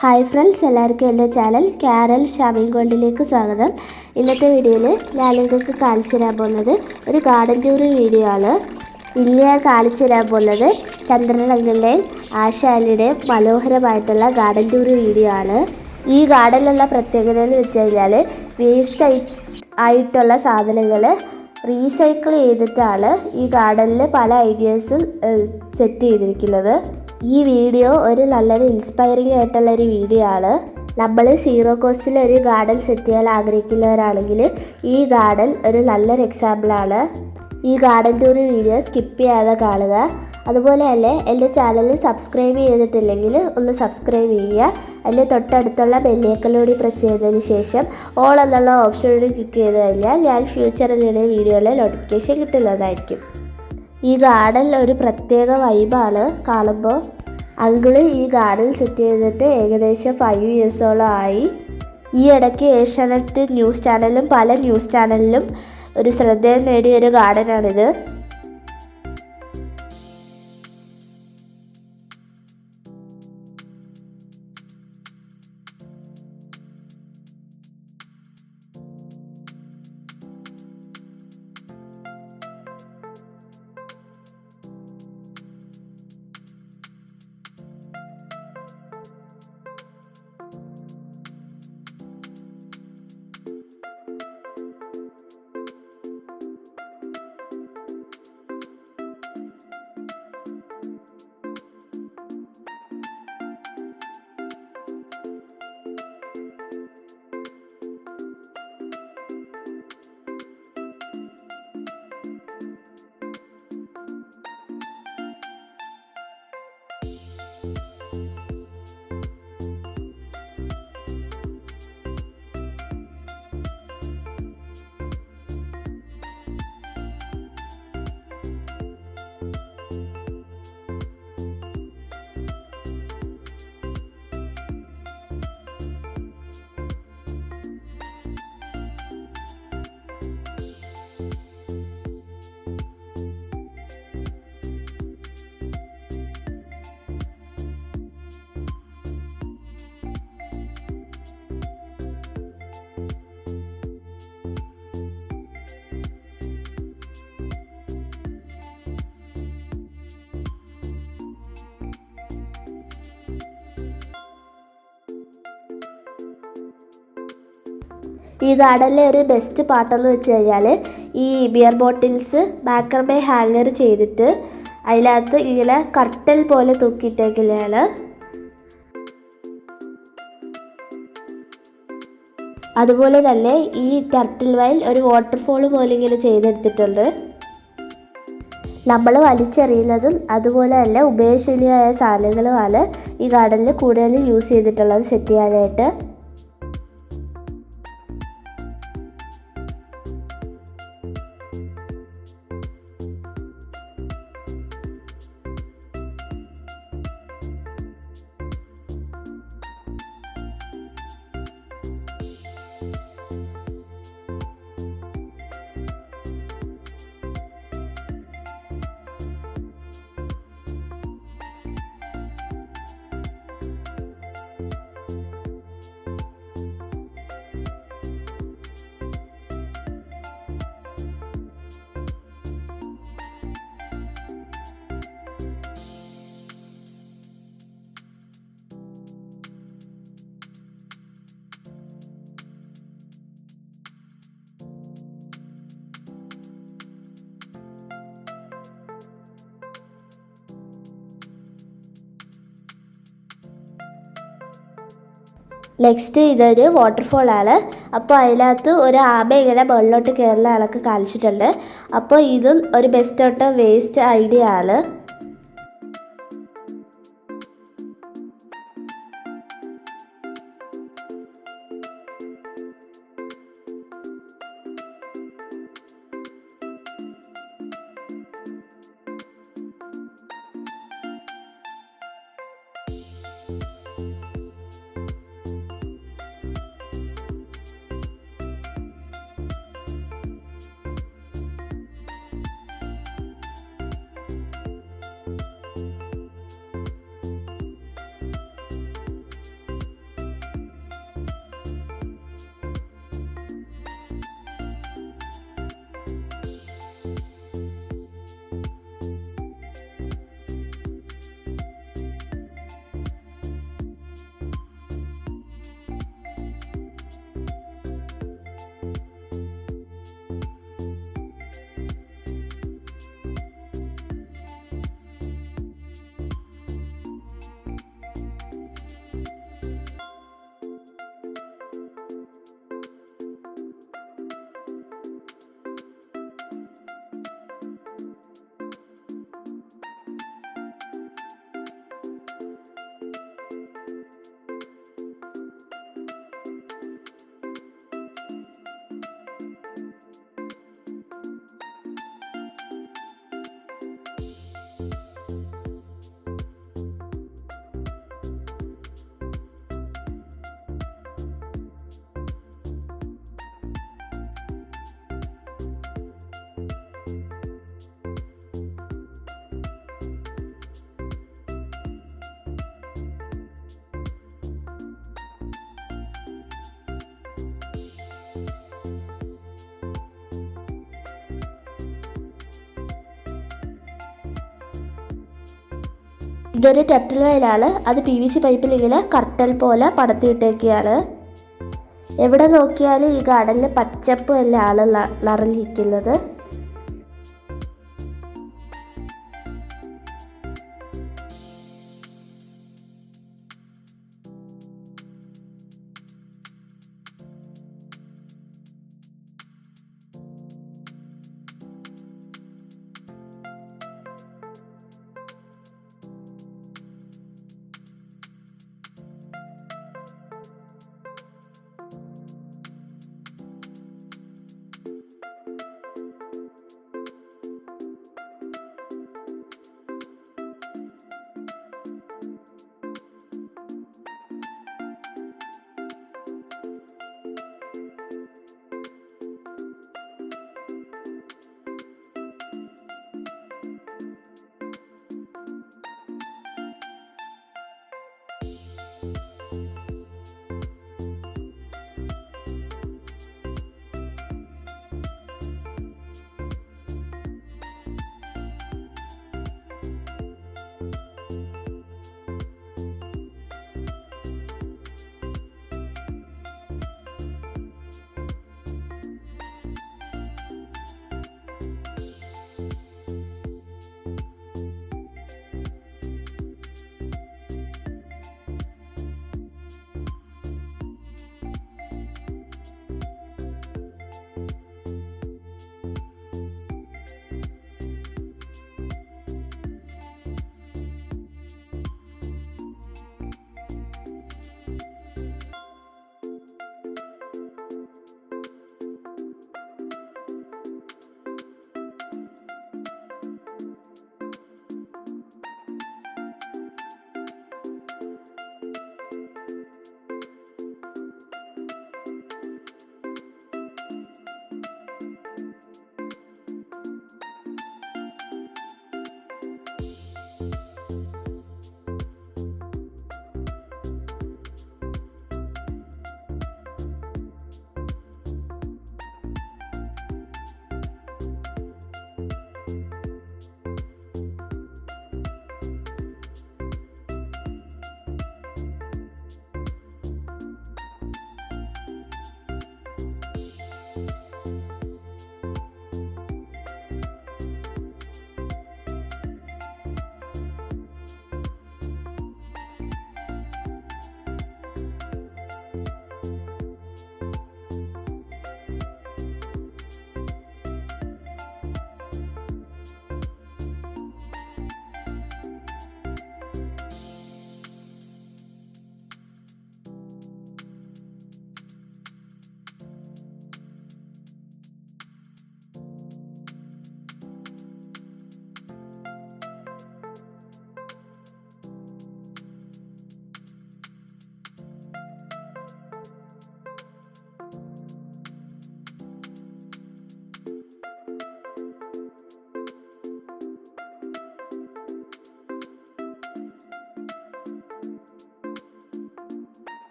Hi friends, എല്ലാവർക്കും എൻ്റെ channel carol ഷാമിംഗ് വേൾഡിലേക്ക് സ്വാഗതം. ഇന്നത്തെ വീഡിയോയിൽ ഞാൻ നിങ്ങൾക്ക് കാണിച്ചു തരാൻ പോകുന്നത് ഒരു ഗാർഡൻ ടൂർ വീഡിയോ ആണ്. ഇന്ന് ഞാൻ കാണിച്ചു തരാൻ പോകുന്നത് ചന്ദ്രനഗറിലെ ആശാലിയുടെയും മനോഹരമായിട്ടുള്ള ഗാർഡൻ ടൂർ വീഡിയോ ആണ്. ഈ ഗാർഡനിലുള്ള പ്രത്യേകത എന്ന് വെച്ച് കഴിഞ്ഞാൽ വേസ്റ്റ് ആയിട്ടുള്ള സാധനങ്ങൾ റീസൈക്കിൾ ചെയ്തിട്ടാണ് ഈ ഗാർഡനിൽ പല ഐഡിയാസും സെറ്റ് ചെയ്തിരിക്കുന്നത്. ഈ വീഡിയോ ഒരു നല്ലൊരു ഇൻസ്പയറിംഗ് ആയിട്ടുള്ളൊരു വീഡിയോ ആണ്. നമ്മൾ സീറോ കോസ്റ്റിൽ ഒരു ഗാർഡൻ സെറ്റ് ചെയ്യാൻ ആഗ്രഹിക്കുന്നവരാണെങ്കിൽ ഈ ഗാർഡൻ ഒരു നല്ലൊരു എക്സാമ്പിളാണ്. ഈ ഗാർഡൻ ടൂർ വീഡിയോ സ്കിപ്പ് ചെയ്യാതെ കാണുക. അതുപോലെ തന്നെ എൻ്റെ ചാനൽ സബ്സ്ക്രൈബ് ചെയ്തിട്ടില്ലെങ്കിൽ ഒന്ന് സബ്സ്ക്രൈബ് ചെയ്യുക. അതിൻ്റെ തൊട്ടടുത്തുള്ള ബെല്ലൈക്കൺ പ്രസ് ചെയ്തതിന് ശേഷം ഓൾ എന്നുള്ള ഓപ്ഷനോട് ക്ലിക്ക് ചെയ്ത് കഴിഞ്ഞാൽ ഞാൻ ഫ്യൂച്ചറിലുള്ള വീഡിയോയിലെ നോട്ടിഫിക്കേഷൻ കിട്ടുന്നതായിരിക്കും. ഈ ഗാർഡനിൽ ഒരു പ്രത്യേക വൈബാണ് കാണുമ്പോൾ. അങ്കിള് ഈ ഗാർഡൻ സെറ്റ് ചെയ്തിട്ട് ഏകദേശം 5 ഇയേഴ്സോളം ആയി. ഈ ഇടയ്ക്ക് ഏഷ്യാനെറ്റ് ന്യൂസ് ചാനലിലും പല ന്യൂസ് ചാനലിലും ഒരു ശ്രദ്ധ നേടിയ ഒരു ഗാർഡനാണിത്. ഈ ഗാർഡനിലെ ഒരു ബെസ്റ്റ് പാർട്ടെന്ന് വെച്ച് കഴിഞ്ഞാൽ ഈ ബിയർ ബോട്ടിൽസ് ബാക്കർമേ ഹാങ്ങർ ചെയ്തിട്ട് അതിനകത്ത് ഇങ്ങനെ കർട്ടൽ പോലെ തൂക്കിയിട്ടേക്കുന്നതാണ്. അതുപോലെ തന്നെ ഈ ടർട്ടിൽ വൈൽ ഒരു വാട്ടർഫോൾ പോലെ ഇങ്ങനെ ചെയ്തെടുത്തിട്ടുണ്ട്. നമ്മൾ വലിച്ചെറിയുന്നതും അതുപോലെ തന്നെ ഉപയോഗശൂന്യമായ സാധനങ്ങളുമാണ് ഈ ഗാർഡനിൽ കൂടുതൽ യൂസ് ചെയ്തിട്ടുള്ളത് സെറ്റ് ചെയ്യാനായിട്ട്. നെക്സ്റ്റ് ഇതൊരു വാട്ടർഫോളാണ്. അപ്പോൾ അതിനകത്ത് ഒരു ആമ ഇങ്ങനെ മുകളിലോട്ട് കയറുന്ന ആളൊക്കെ കാണിച്ചിട്ടുണ്ട്. അപ്പോൾ ഇതും ഒരു ബെസ്റ്റ് ഔട്ട് വേസ്റ്റ് ഐഡിയ ആണ്. ഇതൊരു ടെർട്ടിൽ വയലാണ്. അത് PVC പൈപ്പിൽ ഇങ്ങനെ കർട്ടൽ പോലെ പടത്തിയിട്ടേക്കുകയാണ്. എവിടെ നോക്കിയാലും ഈ ഗാർഡനിൽ പച്ചപ്പ് എല്ലാമാണ് നിറഞ്ഞിരിക്കുന്നത്.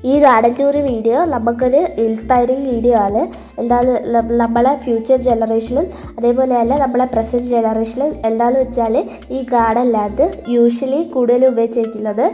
ഈ ഗാർഡൻ ടൂർ വീഡിയോ നമുക്കൊരു ഇൻസ്പയറിങ് വീഡിയോ ആണ്. എന്താണെന്ന് നമ്മളെ ഫ്യൂച്ചർ ജനറേഷനും അതേപോലെ തന്നെ നമ്മളെ പ്രസൻറ്റ് ജനറേഷനും എന്താണെന്ന് വെച്ചാൽ ഈ ഗാർഡനിനകത്ത് യൂഷ്വലി കൂടുതൽ ഉപയോഗിച്ചിരിക്കുന്നത്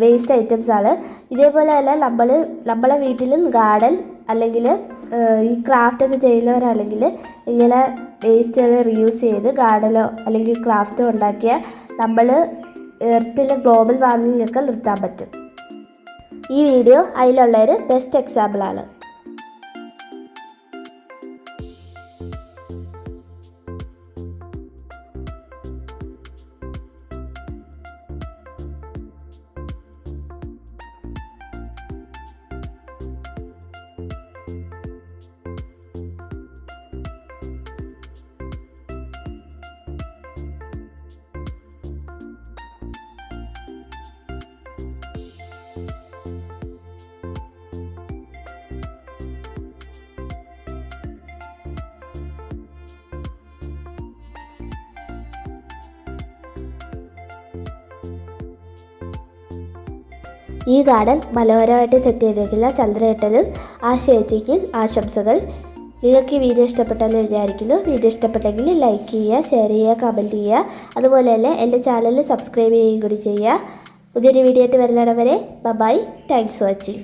വേസ്റ്റ് ഐറ്റംസ് ആണ്. ഇതേപോലെ തന്നെ നമ്മളെ വീട്ടിലും ഗാർഡൻ അല്ലെങ്കിൽ ഈ ക്രാഫ്റ്റ് ഒക്കെ ചെയ്യുന്നവരാണെങ്കിൽ ഇങ്ങനെ വേസ്റ്റുകൾ റീയൂസ് ചെയ്ത് ഗാർഡനോ അല്ലെങ്കിൽ ക്രാഫ്റ്റോ ഉണ്ടാക്കിയാൽ നമ്മൾ എർത്തിലെ ഗ്ലോബൽ വാർമിംഗ് ഒക്കെ നിർത്താൻ പറ്റും. ഈ വീഡിയോ അതിലുള്ളൊരു ബെസ്റ്റ് എക്സാമ്പിളാണ്. ഈ ഗാർഡൻ മനോഹരമായിട്ട് സെറ്റ് ചെയ്തേക്കുന്ന ചന്ദ്രേട്ടനും ആ ചേച്ചിക്കും ആശംസകൾ. നിങ്ങൾക്ക് ഈ വീഡിയോ ഇഷ്ടപ്പെട്ടെന്ന് വിചാരിക്കുന്നു. വീഡിയോ ഇഷ്ടപ്പെട്ടെങ്കിൽ ലൈക്ക് ചെയ്യുക, ഷെയർ ചെയ്യുക, കമൻറ്റ് ചെയ്യുക. അതുപോലെ തന്നെ എൻ്റെ ചാനൽ സബ്സ്ക്രൈബ് ചെയ്യുകയും കൂടി ചെയ്യുക. പുതിയൊരു വീഡിയോ ആയിട്ട് വരുന്നിടം വരെ ബൈ. Thanks for watching.